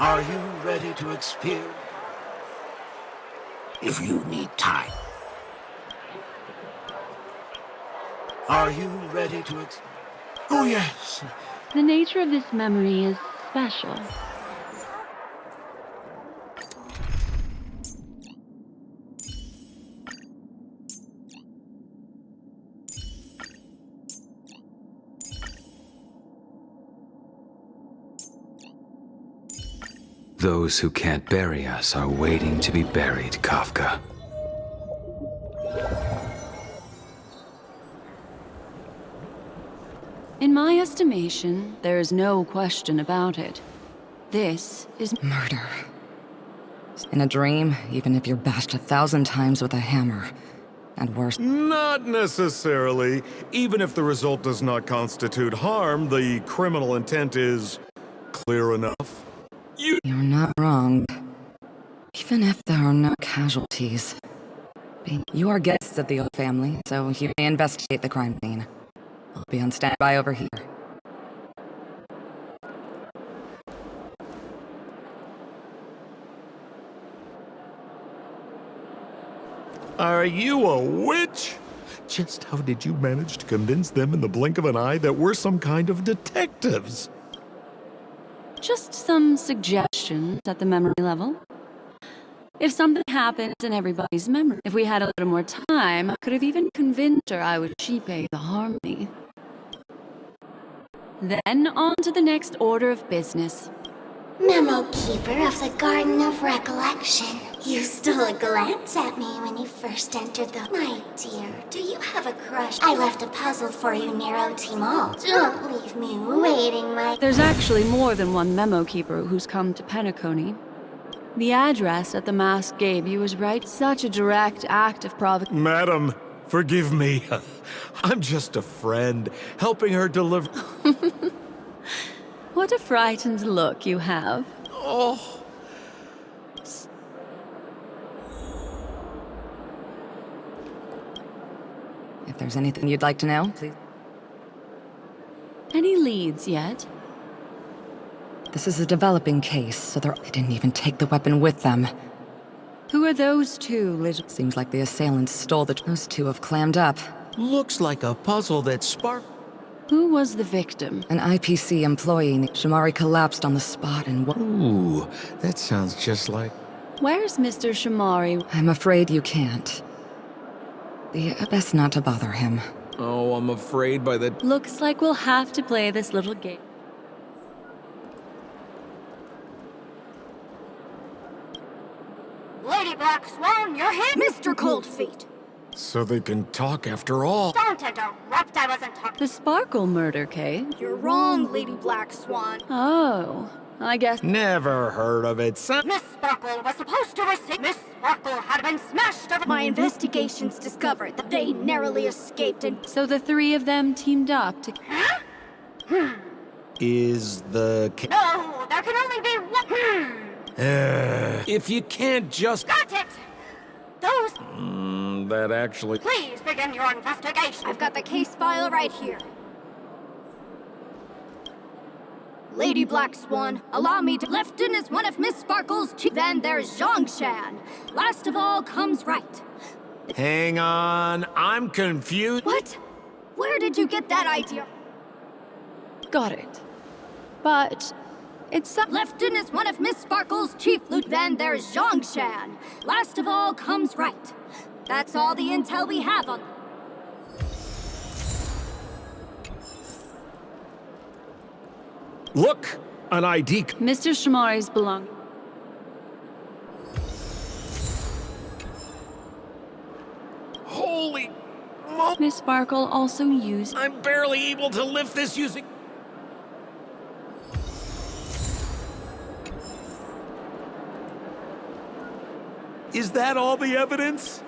Are you ready to experience? If you need time. Are you ready to Oh, yes. The nature of this memory is special. Those who can't bury us are waiting to be buried, Kafka. In my estimation, there is no question about it. This is Murder. In a dream, even if you're bashed 1,000 times with a hammer. And worse. Not necessarily. Even if the result does not constitute harm, the criminal intent is clear enough. You're not wrong. Even if there are no casualties. You are guests of the old family, so you may investigate the crime scene. I'll be on standby over here. Are you a witch? Just how did you manage to convince them in the blink of an eye that we're some kind of detectives? just some suggestions at the memory level. If something happens in everybody's memory, if we had a little more time, I could have even convinced her I would sheepay the harmony. Then on to the next order of business. Memo Keeper of the Garden of Recollection. You stole a glance at me when you first entered the... My dear, do you have a crush? I left a puzzle for you, Nero Timol. Don't leave me waiting, my... There's actually more than one Memo Keeper who's come to Penacony. The address that the mask gave you was right. Such a direct act of provocation. Madam, forgive me. I'm just a friend, helping her deliver... What a frightened look you have. Oh... If there's anything you'd like to know, please. Any leads yet? This is a developing case, so they didn't even take the weapon with them. Who are those two little... Seems like the assailants stole the... Those two have clammed up. Looks like a puzzle that sparked... Who was the victim? An IPC employee. Shamari collapsed on the spot and... Ooh, that sounds just like... Where's Mr. Shamari? I'm afraid you can't. Best not to bother him. Oh, I'm afraid by the... Looks like we'll have to play this little game. Lady Black Swan, you're here! Mr. Cold Feet! So they can talk after all. Don't interrupt, I wasn't talking. The Sparkle murder case? You're wrong, Lady Black Swan. Oh, I guess... Never heard of it, son. Miss Sparkle was supposed to receive... Miss Sparkle had been smashed over... My investigations discovered that they narrowly escaped and... So the three of them teamed up to... Huh? Is the... No, there can only be one... If you can't just... Got it! Those... that actually... Please begin your investigation. I've got the case file right here. Lady Black Swan, allow me to... Lifton is one of Miss Sparkle's chief. Then there's Zhongshan. Last of all comes right. Hang on, I'm confused. What? Where did you get that idea? Got it. But... it's... Lifton is one of Miss Sparkle's chief loot. Then there's Zhongshan. Last of all comes right. That's all the intel we have on... Look! An ID... Mr. Shamari's belongings. Holy... mo... Miss Sparkle also used... I'm barely able to lift this using... Is that all the evidence?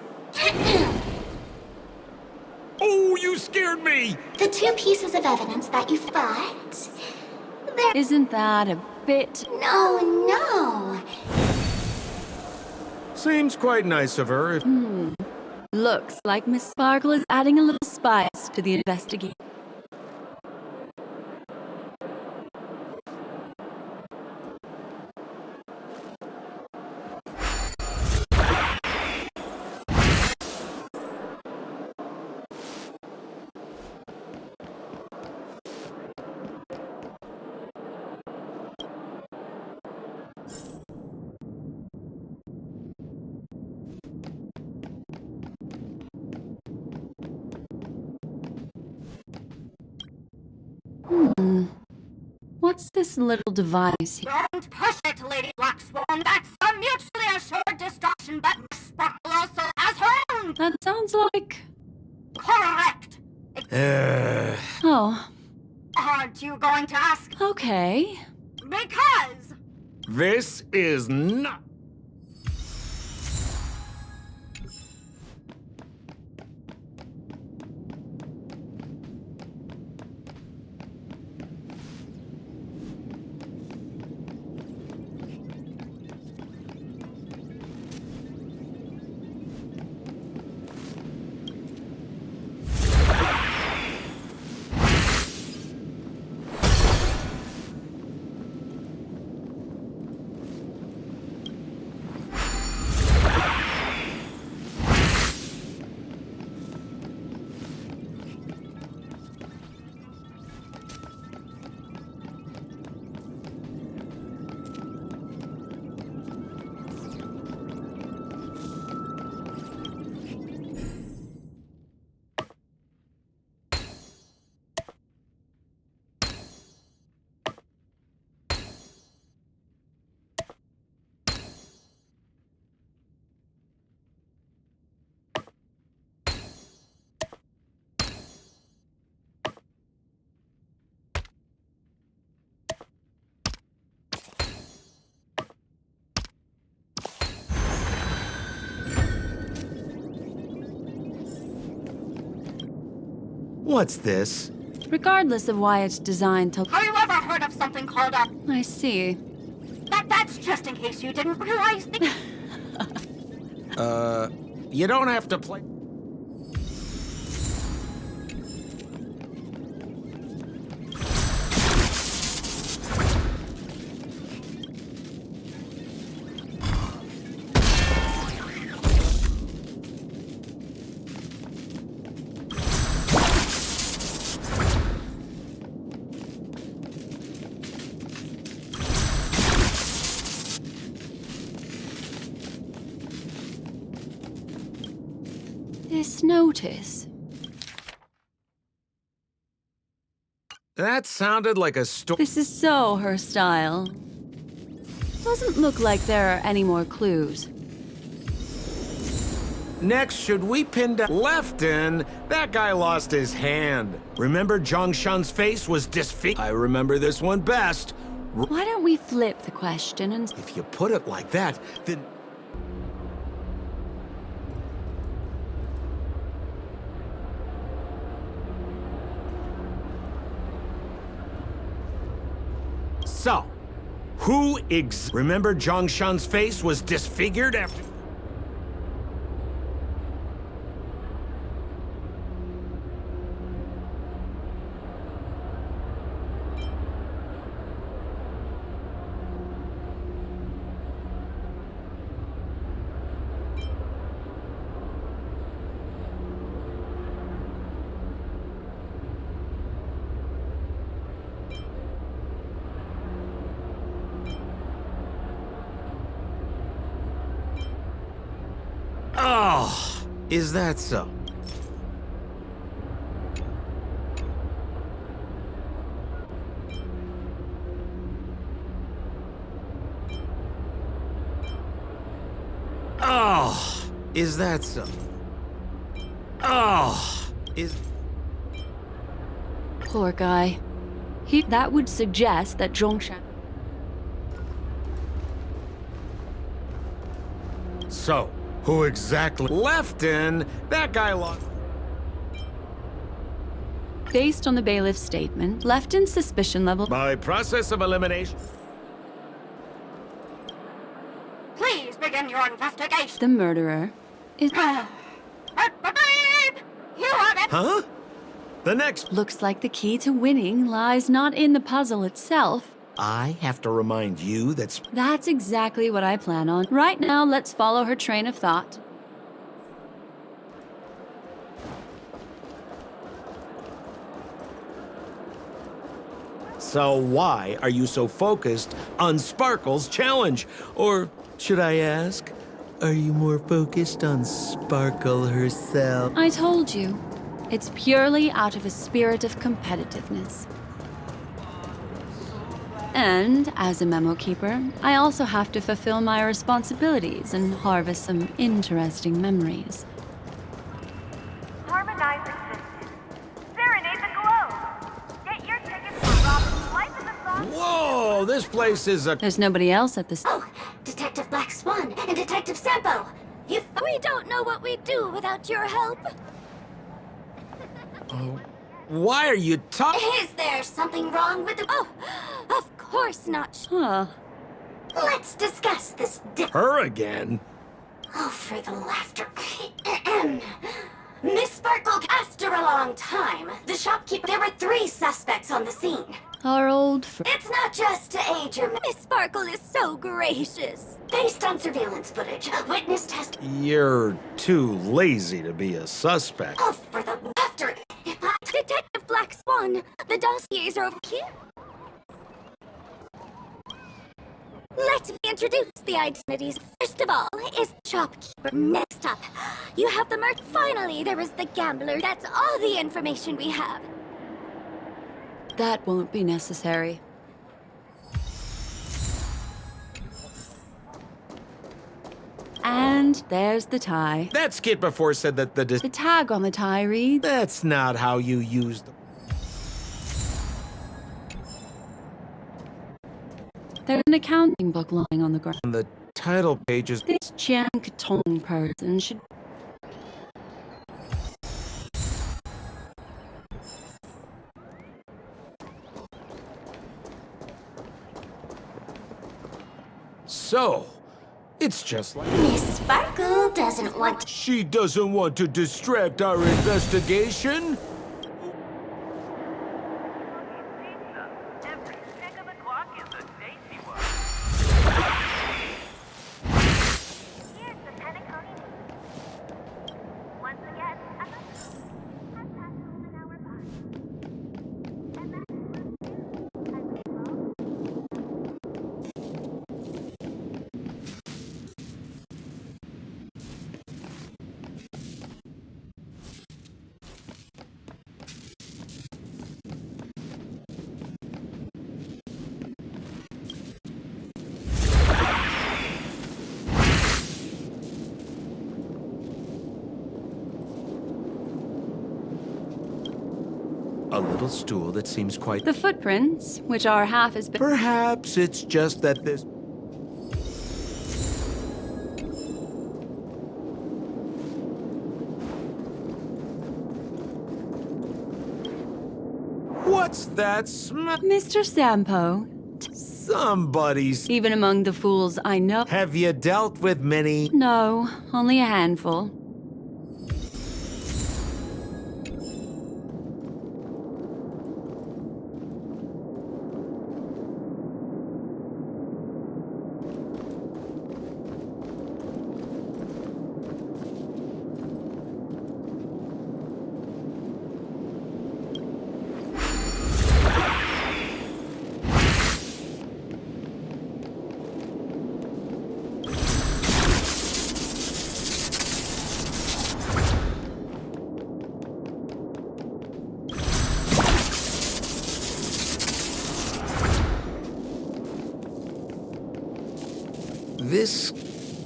Oh, you scared me! The two pieces of evidence that you thought... There... Isn't that a bit... No. Seems quite nice of her. Looks like Miss Sparkle is adding a little spice to the investigation. What's this little device? Don't push it, Lady Black Swan. That's a mutually assured destruction, but Sparkle also has her own. That sounds like... Correct. Oh, Aren't you going to ask? okay. Because This is not. What's this? Regardless of why it's designed to... have you ever heard of something called a... I see. That's just in case you didn't realize the... You don't have to play. This notice. That sounded like a story. This is so her style. Doesn't look like there are any more clues. Next, should we pin down Lefton? That guy lost his hand. Remember Zhongshan's face was disfigured? I remember this one best. Why don't we flip the question and... If you put it like that, then... So, who remember Zhongshan's face was disfigured after... Oh, is that so? Oh, is that so? Oh, is... Poor guy. That would suggest that Zhongshan... So, who exactly... Lefton? That guy lost... Based on the bailiff's statement, Lefton's suspicion level... By process of elimination... Please begin your investigation. The murderer is... Babe! You have it! Huh? The next... Looks like the key to winning lies not in the puzzle itself. I have to remind you that... That's exactly what I plan on. Right now, let's follow her train of thought. So why are you so focused on Sparkle's challenge? Or, should I ask, are you more focused on Sparkle herself? I told you. It's purely out of a spirit of competitiveness. And as a memo keeper, I also have to fulfill my responsibilities and harvest some interesting memories. Harmonize existence. Serenade the globe. Get your tickets for Robin's Life in the Sun. Whoa, this place is a... There's nobody else at this. Oh, Detective Black Swan and Detective Sampo. We don't know what we'd do without your help. Why are you talking? Is there something wrong with the... Oh, of course not. Huh. Let's discuss this Her again? Oh, for the laughter. Miss Sparkle, after a long time, the shopkeeper... There were 3 suspects on the scene. Our old friend. It's not just to age your... Miss Sparkle is so gracious. Based on surveillance footage, witness test... You're too lazy to be a suspect. Oh, for the laughter. Detective Black Swan, the dossiers are over here. Let me introduce the identities. First of all is the shopkeeper. Next up, you have the merc. Finally, there is the gambler. That's all the information we have. That won't be necessary. And there's the tie. That skit before said that the... The tag on the tie reads... That's not how you use them. There's an accounting book lying on the ground. The title pages... This Jiang Tong person should... So, it's just like... Miss Sparkle doesn't want... She doesn't want to distract our investigation? Every tick of the clock is a tasty one. Here's the Penacony News. Once again, a has passed an hour by. And that's A little stool that seems quite... The footprints, which are half as big... Perhaps it's just that this... What's that smell? Mr. Sampo, Somebody's... even among the fools I know... Have you dealt with many... No, only a handful. This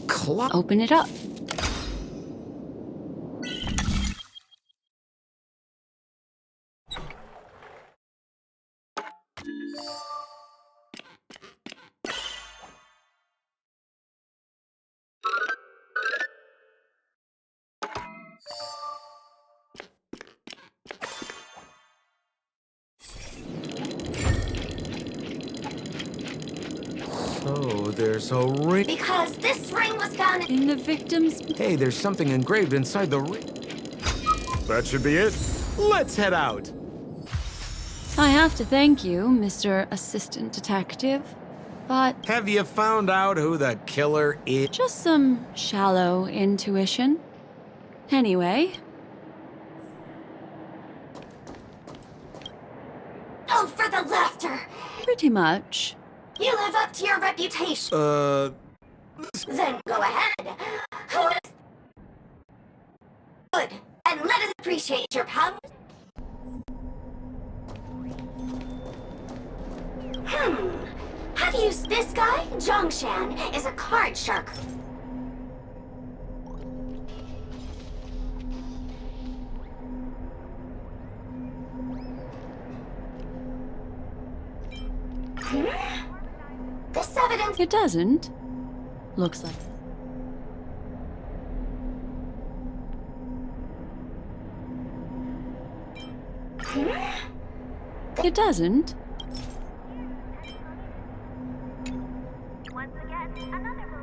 clock... Open it up. So there's a ring... Because this ring was found in... In the victim's... Hey, there's something engraved inside the ring. That should be it. Let's head out. I have to thank you, Mr. Assistant Detective, but... Have you found out who the killer is? Just some shallow intuition. Anyway... Oh, for the laughter! Pretty much. You live up to your reputation. Then go ahead. Who is... Good. And let us appreciate your powers. you... This guy, Zhongshan, is a card shark. This evidence... It doesn't. Looks like... It doesn't.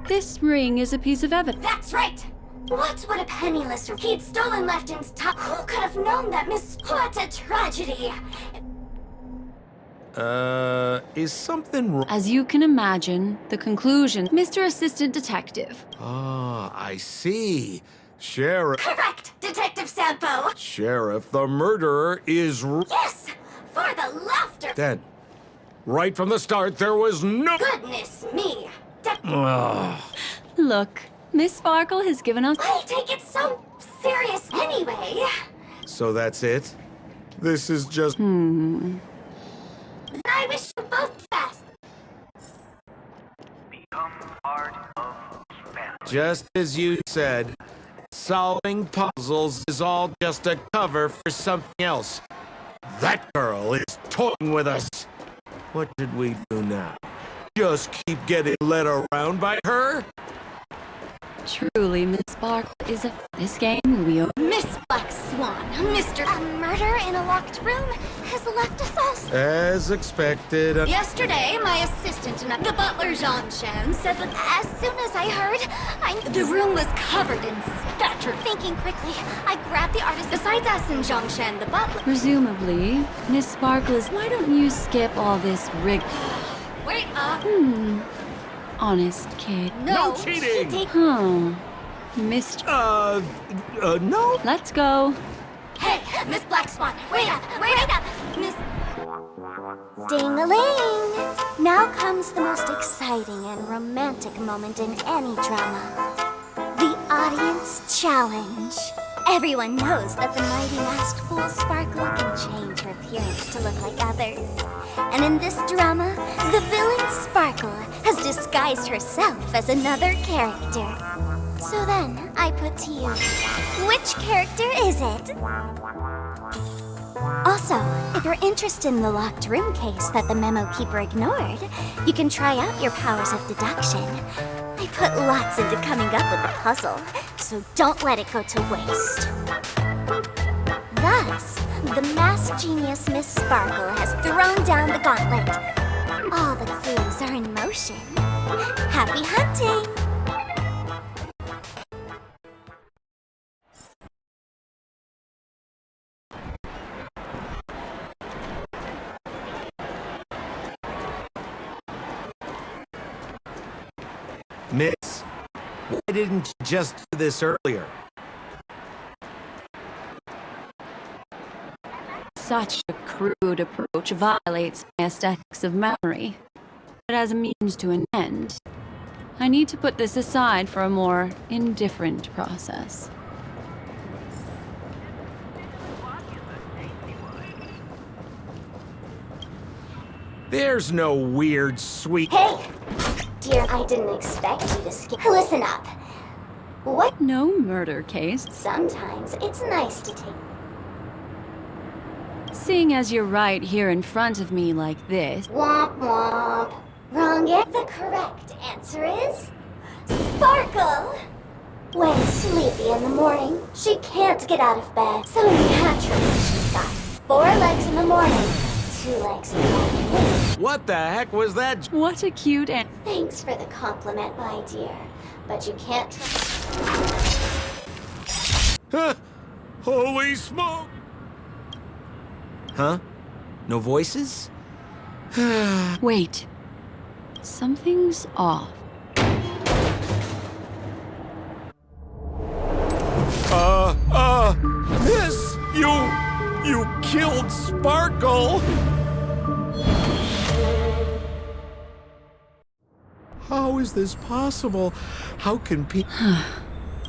This ring is a piece of evidence. That's right! What would a penniless... He'd stolen Lefton's top... Who could have known that Miss... What a tragedy! Is something wrong? As you can imagine, the conclusion... Mr. Assistant Detective. Ah, I see. Sheriff... Correct, Detective Sampo! Sheriff, the murderer is... Yes! For the laughter! Then, right from the start, there was no... Goodness me! Look, Miss Sparkle has given us... I take it so serious anyway. So that's it? This is just... I wish you both the best. Become part of family. Just as you said, solving puzzles is all just a cover for something else. That girl is toying with us. What did we do now? Just keep getting led around by her? Truly, Miss Sparkle is a... This game will be over. Miss Black Swan, Mr. A murder in a locked room has left us all... As expected. Yesterday, my assistant and the butler, Zhongshan, said that as soon as I heard, the room was covered in spatter. Thinking quickly, I grabbed the artist besides us and Zhongshan, the butler. Presumably, Miss Sparkle is... Why don't you skip all this rig... Wait, Honest kid. No cheating! Huh. Missed... No? Let's go. Hey, Miss Black Swan, wait up, Miss... Ding-a-ling! Now comes the most exciting and romantic moment in any drama. The audience challenge. Everyone knows that the mighty masked fool Sparkle can change her appearance to look like others. And in this drama, the villain Sparkle has disguised herself as another character. So then, I put to you, which character is it? Also, if you're interested in the locked room case that the memo keeper ignored, you can try out your powers of deduction. I put lots into coming up with the puzzle, so don't let it go to waste. Thus, the masked genius Miss Sparkle has thrown down the gauntlet. All the clues are in motion. Happy hunting! Miss, why didn't you just do this earlier? Such a crude approach violates my aesthetics of memory. But as a means to an end, I need to put this aside for a more indifferent process. There's no weird, sweet... Hey! Dear, I didn't expect you to skip. Listen up. What? No murder case. Sometimes it's nice to take... Seeing as you're right here in front of me like this... Womp womp. Wrong answer. The correct answer is... Sparkle! When sleepy in the morning, she can't get out of bed. So naturally, she's got 4 legs in the morning, 2 legs in the afternoon. What the heck was that? What a cute and... Thanks for the compliment, my dear. But you can't... Huh? Holy smoke! Huh? No voices? Wait. Something's off. Miss, you killed Sparkle! How is this possible? How can people...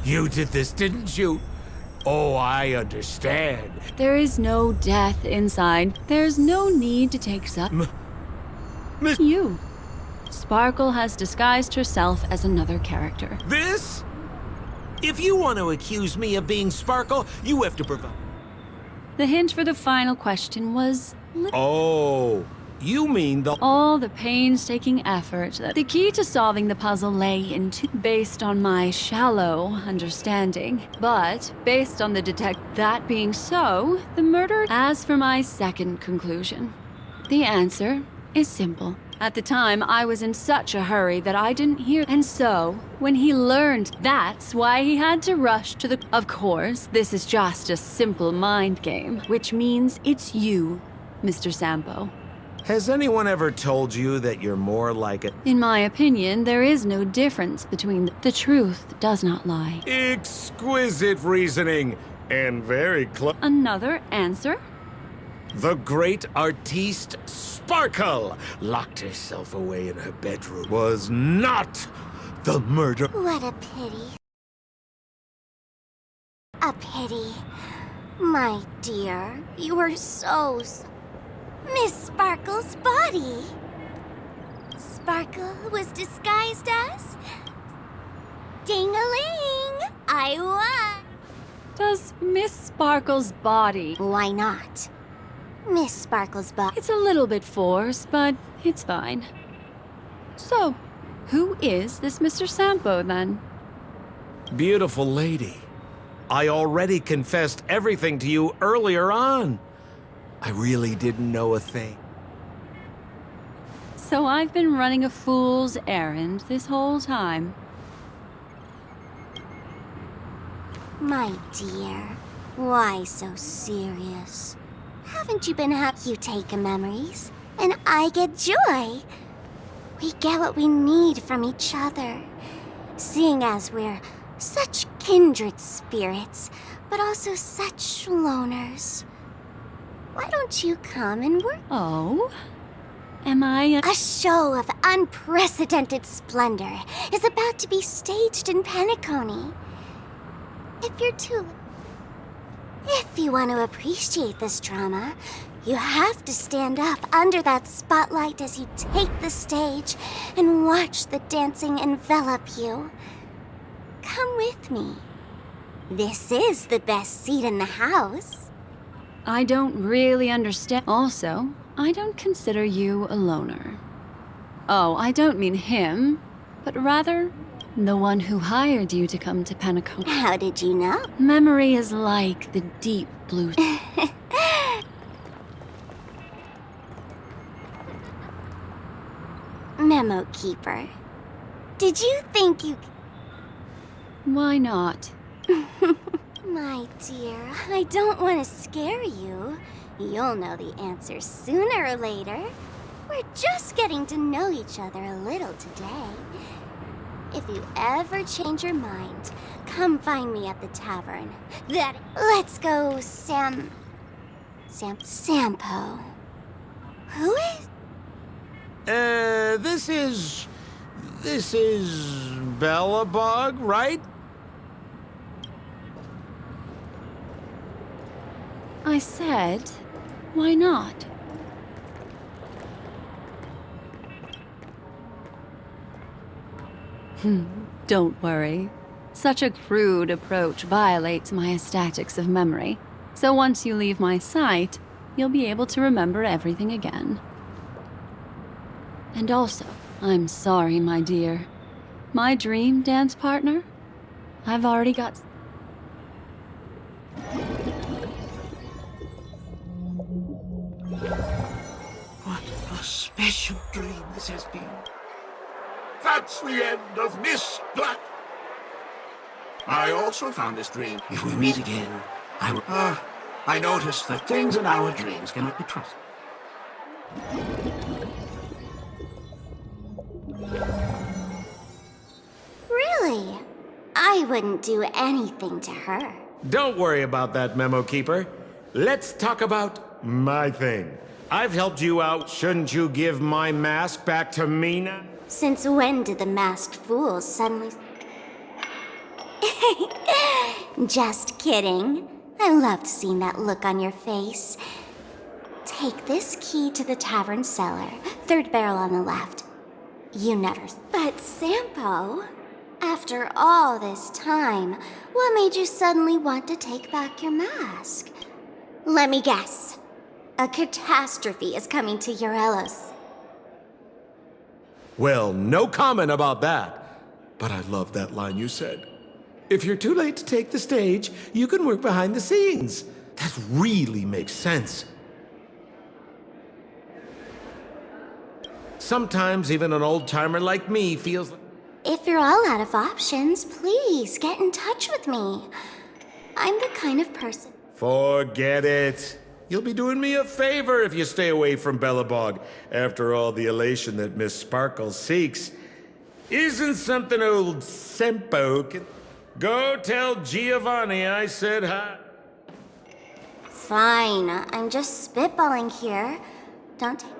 You did this, didn't you? Oh, I understand. There is no death inside. There's no need to take Miss... You. Sparkle has disguised herself as another character. This? If you want to accuse me of being Sparkle, you have to provide. The hint for the final question was Oh, you mean the. all the painstaking effort that the key to solving the puzzle lay into, based on my shallow understanding. But based on the that being so, the murder. As for my second conclusion, the answer is simple. At the time, I was in such a hurry that I didn't hear. And so, when he learned, that's why he had to rush to the. Of course, this is just a simple mind game, which means it's you, Mr. Sampo. Has anyone ever told you that you're more like a... In my opinion, there is no difference between the truth does not lie. Exquisite reasoning, and very close. Another answer? The great artiste Sparkle locked herself away in her bedroom. Was not the murder. What a pity. A pity. My dear, you were so... Miss Sparkle's body. Sparkle was disguised as... Ding-a-ling! I won! Does Miss Sparkle's body... Why not? Miss Sparkle's body... It's a little bit forced, but it's fine. So, who is this Mr. Sampo, then? Beautiful lady. I already confessed everything to you earlier on. I really didn't know a thing. So I've been running a fool's errand this whole time. My dear, why so serious? Haven't you been happy? You take memories, and I get joy. We get what we need from each other, seeing as we're such kindred spirits, but also such loners. Why don't you come and work? Oh? Am I A show of unprecedented splendor is about to be staged in Penacony. If you want to appreciate this drama, you have to stand up under that spotlight as you take the stage and watch the dancing envelop you. Come with me. This is the best seat in the house. I don't really understand. Also, I don't consider you a loner. Oh, I don't mean him, but rather the one who hired you to come to Penacony. How did you know? Memory is like the deep blue. Memo Keeper. Did you think you... Why not? My dear, I don't want to scare you. You'll know the answer sooner or later. We're just getting to know each other a little today. If you ever change your mind, come find me at the tavern. Let's go, Sampo. Who is... This is Bellabog, right? I said, why not? Don't worry. Such a crude approach violates my statics of memory. So once you leave my sight, you'll be able to remember everything again. And also, I'm sorry, my dear. My dream dance partner? I've already got... What a special dream this has been. That's the end of Miss Black. I also found this dream. If we meet again, I will... I noticed that things in our dreams cannot be trusted. Really? I wouldn't do anything to her. Don't worry about that, Memo Keeper. Let's talk about my thing. I've helped you out. Shouldn't you give my mask back to Mina? Since when did the masked fool suddenly... Just kidding. I loved seeing that look on your face. Take this key to the tavern cellar, third barrel on the left. You never. But Sampo, after all this time, what made you suddenly want to take back your mask? Let me guess. A catastrophe is coming to Eurelos. Well, no comment about that. But I love that line you said. If you're too late to take the stage, you can work behind the scenes. That really makes sense. Sometimes even an old-timer like me feels like... If you're all out of options, please get in touch with me. I'm the kind of person... Forget it. You'll be doing me a favor if you stay away from Bellabog after all the elation that Miss Sparkle seeks. Isn't something old Sampo can... Go tell Giovanni I said hi. Fine, I'm just spitballing here. Don't take...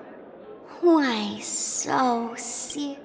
Why so serious?